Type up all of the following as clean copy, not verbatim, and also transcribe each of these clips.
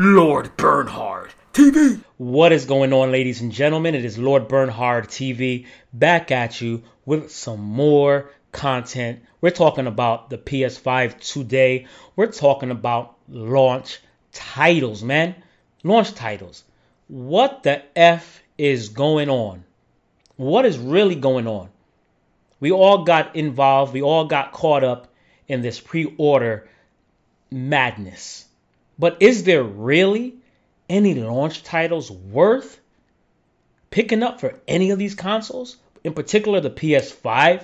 Lord Bernhard TV. What is going on, ladies and gentlemen? It is Lord Bernhard TV back at you with some more content. We're talking about the PS5 today. We're talking about launch titles, man. Launch titles. What the F is going on? What is really going on? We all got involved. We all got caught up in this pre-order madness. But is there really any launch titles worth picking up for any of these consoles? In particular, the PS5.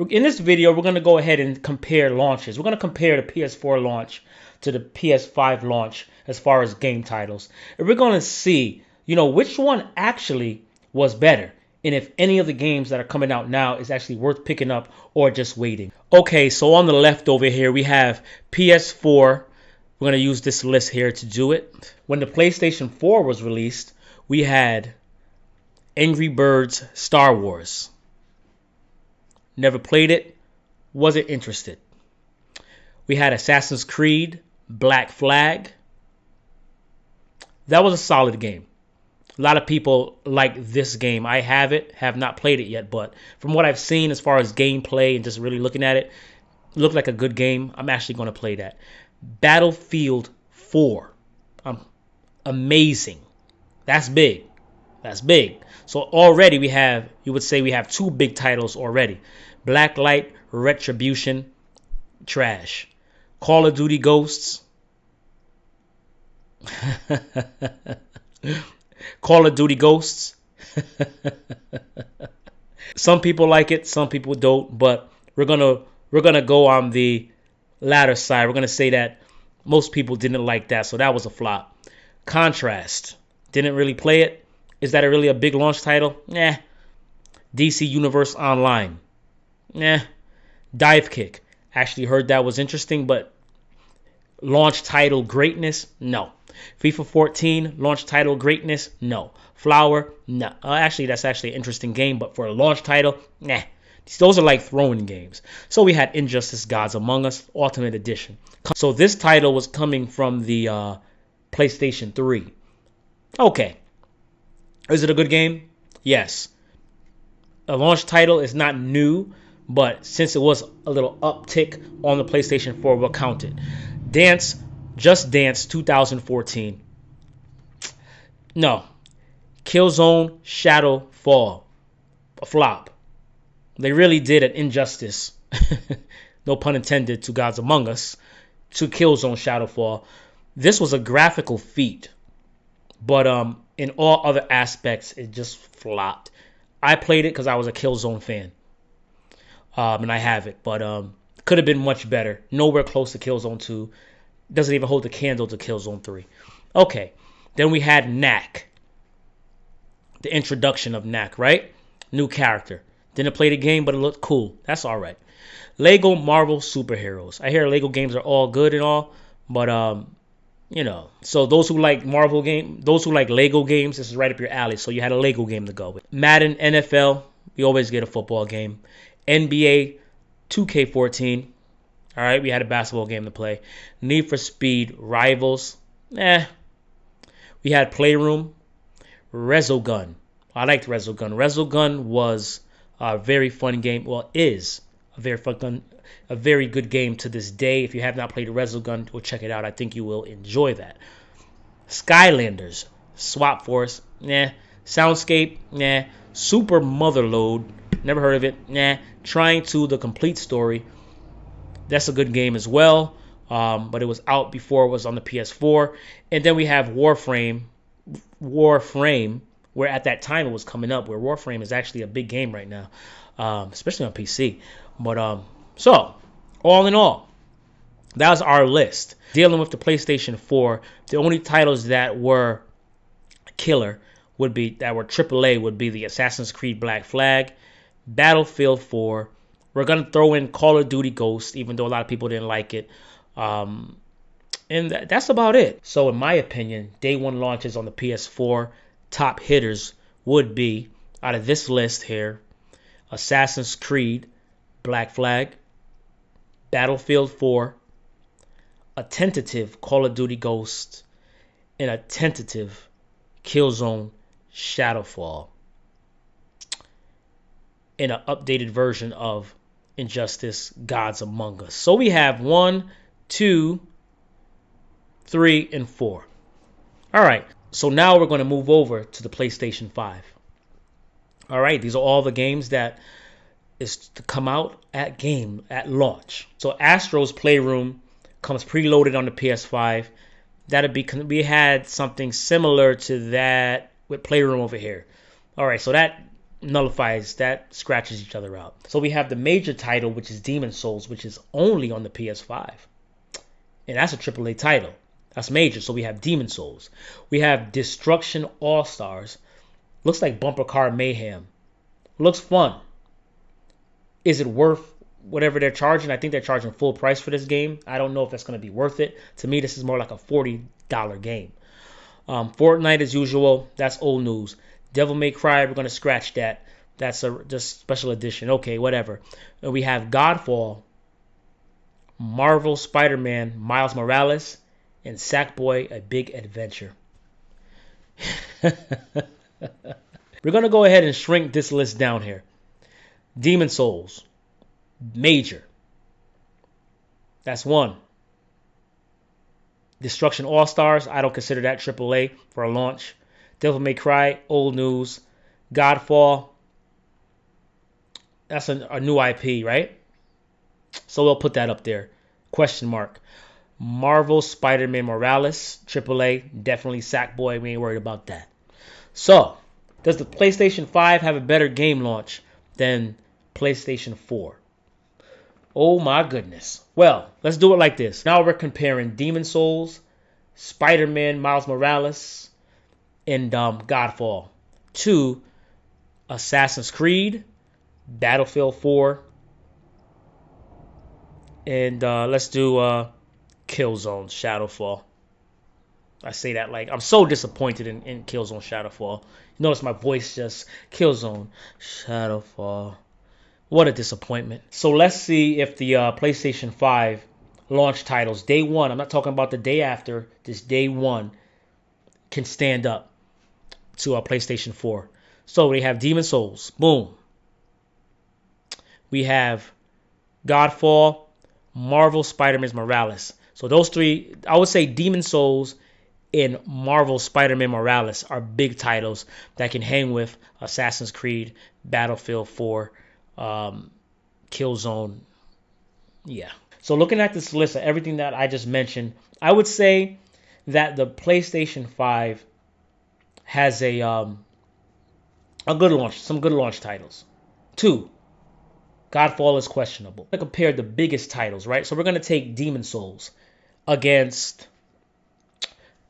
In this video, we're going to go ahead and compare launches. We're going to compare the PS4 launch to the PS5 launch as far as game titles. And we're going to see, which one actually was better. And if any of the games that are coming out now is actually worth picking up or just waiting. Okay, so on the left over here, we have PS4. We're going to use this list here to do it. When the PlayStation 4 was released, we had Angry Birds Star Wars. Never played it. Wasn't interested. We had Assassin's Creed Black Flag. That was a solid game. A lot of people like this game. I have not played it yet, but from what I've seen as far as gameplay and just really looking at it, looked like a good game. I'm actually going to play that. Battlefield 4. Amazing. That's big. That's big. So already you would say we have two big titles already. Blacklight Retribution, trash. Call of Duty Ghosts. Call of Duty Ghosts. Some people like it, some people don't, but we're gonna go on the latter side. We're gonna say that most people didn't like that, so that was a flop. Contrast. Didn't really play it. Is that really a big launch title? Nah. DC Universe Online. Nah. Dive Kick. Actually heard that was interesting, but launch title greatness? No. FIFA 14, launch title greatness? No. Flower? No. Actually, that's actually an interesting game, but for a launch title? Nah. Those are like throwing games. So we had Injustice Gods Among Us Ultimate Edition. So this title was coming from the PlayStation 3. Okay. Is it a good game? Yes. A launch title is not new, but since it was a little uptick on the PlayStation 4, we'll count it. Just Dance 2014. No. Killzone Shadow Fall. A flop. They really did an injustice, no pun intended, to Gods Among Us, to Killzone Shadowfall. This was a graphical feat, but in all other aspects, it just flopped. I played it because I was a Killzone fan, and I have it, but could have been much better. Nowhere close to Killzone 2. Doesn't even hold a candle to Killzone 3. Okay, then we had Knack. The introduction of Knack, right? New character. Didn't play the game, but it looked cool. That's all right. Lego Marvel Superheroes. I hear Lego games are all good and all, but so those who like Marvel game, those who like Lego games, this is right up your alley. So you had a Lego game to go with. Madden NFL. We always get a football game. NBA 2K14. All right, we had a basketball game to play. Need for Speed Rivals. We had Playroom. Resogun. I liked Resogun. Resogun was a very fun game. Well, is a very good game to this day. If you have not played Resogun, go check it out. I think you will enjoy that. Skylanders, Swap Force, nah. Soundscape, nah. Super Motherload, never heard of it, nah. Trying to the Complete Story, that's a good game as well. But it was out before it was on the PS4. And then we have Warframe, where at that time it was coming up, where Warframe is actually a big game right now, especially on PC. But so all in all, that was our list. Dealing with the PlayStation 4, the only titles that were killer that were AAA would be the Assassin's Creed Black Flag, Battlefield 4. We're gonna throw in Call of Duty Ghosts, even though a lot of people didn't like it. And that's about it. So in my opinion, day one launches on the PS4, top hitters would be, out of this list here, Assassin's Creed Black Flag, Battlefield 4, a tentative Call of Duty Ghosts, in a tentative Killzone Shadowfall in an updated version of Injustice Gods Among Us. So we have 1, 2, 3, and 4. All right, so now we're going to move over to the PlayStation 5. All right, these are all the games that is to come out at launch. So Astro's Playroom comes preloaded on the PS5. We had something similar to that with Playroom over here. All right, so that scratches each other out. So we have the major title, which is Demon Souls, which is only on the PS5. And that's a AAA title. That's major. So we have Demon Souls. We have Destruction All-Stars. Looks like Bumper Car Mayhem. Looks fun. Is it worth whatever they're charging? I think they're charging full price for this game. I don't know if that's going to be worth it. To me, this is more like a $40 game. Fortnite as usual. That's old news. Devil May Cry, we're going to scratch that. That's just special edition. Okay, whatever. And we have Godfall, Marvel Spider-Man, Miles Morales, and Sackboy: A Big Adventure. We're going to go ahead and shrink this list down here. Demon Souls, major. That's 1. Destruction All-Stars, I don't consider that AAA for a launch. Devil May Cry, old news. Godfall, that's a new IP, right? So we'll put that up there. Question mark. Marvel Spider-Man Morales, AAA, definitely Sackboy. We ain't worried about that. So, does the PlayStation 5 have a better game launch than PlayStation 4? Oh my goodness. Well, let's do it like this. Now we're comparing Demon Souls, Spider-Man Miles Morales, and Godfall to Assassin's Creed, Battlefield 4, and let's do Killzone Shadowfall. I say that like I'm so disappointed in Killzone Shadowfall. You notice my voice just Killzone Shadowfall. What a disappointment. So let's see if the PlayStation 5 launch titles, day one, I'm not talking about the day after, this day one, can stand up to a PlayStation 4. So we have Demon Souls. Boom. We have Godfall, Marvel Spider-Man Morales. So those three, I would say Demon Souls and Marvel Spider-Man Morales are big titles that can hang with Assassin's Creed, Battlefield 4, Killzone. Yeah. So looking at this list of everything that I just mentioned, I would say that the PlayStation 5 has a good launch, some good launch titles. 2, Godfall is questionable. I compare the biggest titles, right? So we're going to take Demon Souls against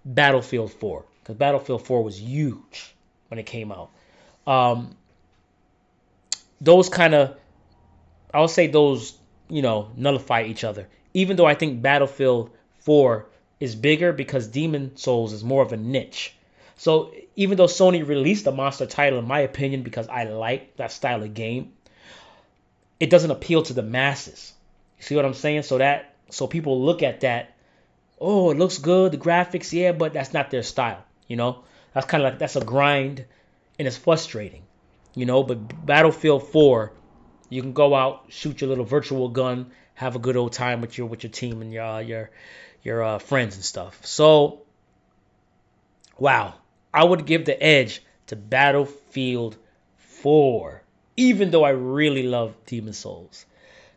Battlefield 4, because Battlefield 4 was huge when it came out. Those kind of, I would say those, nullify each other. Even though I think Battlefield 4 is bigger because Demon Souls is more of a niche. So even though Sony released a monster title, in my opinion, because I like that style of game, it doesn't appeal to the masses. You see what I'm saying? So people look at that, oh, it looks good, the graphics, yeah, but that's not their style, That's kind of like, that's a grind, and it's frustrating, But Battlefield 4, you can go out, shoot your little virtual gun, have a good old time with your team and your friends and stuff. So, wow, I would give the edge to Battlefield 4, even though I really love Demon Souls.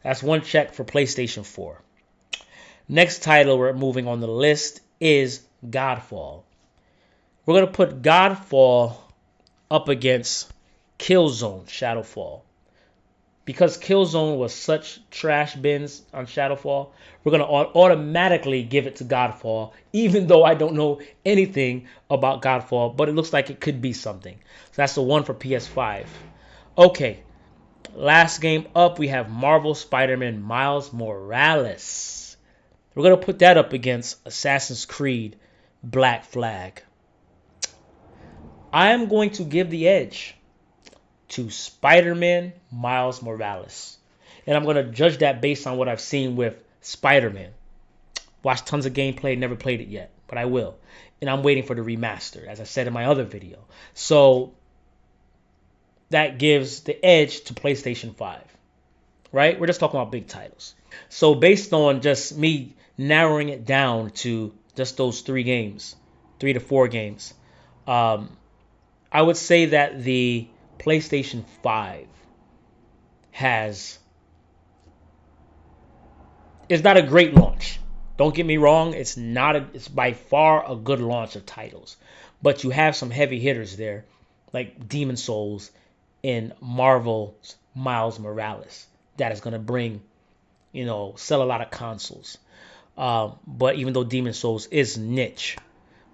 That's one check for PlayStation 4. Next title we're moving on the list is Godfall. We're going to put Godfall up against Killzone Shadowfall. Because Killzone was such trash bins on Shadowfall, we're going to automatically give it to Godfall, even though I don't know anything about Godfall, but it looks like it could be something. So that's the one for PS5. Okay, last game up, we have Marvel Spider-Man Miles Morales. We're going to put that up against Assassin's Creed Black Flag. I am going to give the edge to Spider-Man Miles Morales. And I'm going to judge that based on what I've seen with Spider-Man. Watched tons of gameplay, never played it yet, but I will. and I'm waiting for the remaster, as I said in my other video. So that gives the edge to PlayStation 5, right? We're just talking about big titles. So based on just me narrowing it down to just those 3 to 4 games, I would say that the PlayStation 5 it's not a great launch. Don't get me wrong, it's by far a good launch of titles. But you have some heavy hitters there, like Demon Souls and Marvel's Miles Morales, that is gonna sell a lot of consoles. But even though Demon Souls is niche,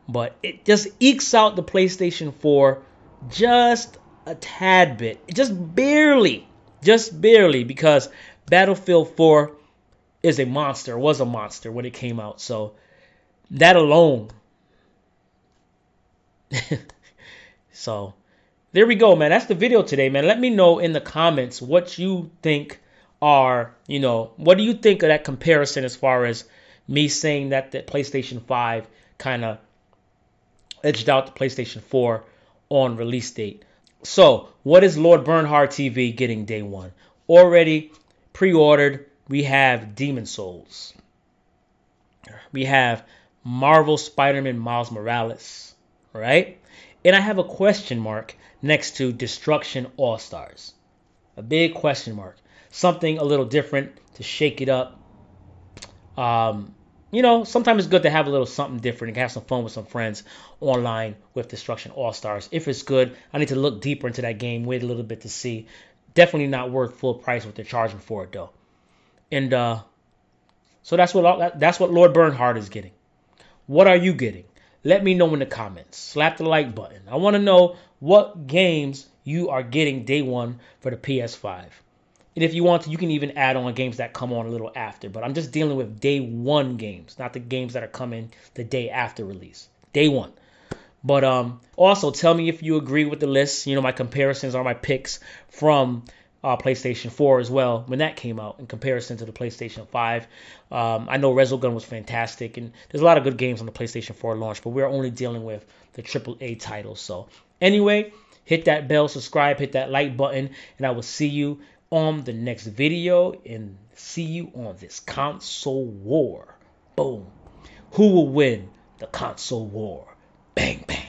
but it just ekes out the PlayStation 4 just a tad bit, just barely, because Battlefield 4 was a monster when it came out. So that alone. So there we go, man. That's the video today, man. Let me know in the comments what you think what do you think of that comparison as far as me saying that the PlayStation 5 kind of edged out the PlayStation 4 on release date. So, what is Lord Bernhard TV getting day one? Already pre-ordered, we have Demon Souls. We have Marvel Spider-Man Miles Morales, right? And I have a question mark next to Destruction All-Stars. A big question mark. Something a little different to shake it up. Sometimes it's good to have a little something different and have some fun with some friends online with Destruction All-Stars. If it's good, I need to look deeper into that game, wait a little bit to see. Definitely not worth full price what they're charging for it, though. And so that's what Lord Bernhard is getting. What are you getting? Let me know in the comments. Slap the like button. I want to know what games you are getting day one for the PS5. And if you want to, you can even add on games that come on a little after. But I'm just dealing with day one games, not the games that are coming the day after release. Day one. But also tell me if you agree with the list. My comparisons are my picks from PlayStation 4 as well when that came out in comparison to the PlayStation 5. I know Resogun was fantastic, and there's a lot of good games on the PlayStation 4 launch, but we're only dealing with the AAA titles. So anyway, hit that bell, subscribe, hit that like button, and I will see you on the next video and see you on this console war. Boom. Who will win the console war? Bang, bang.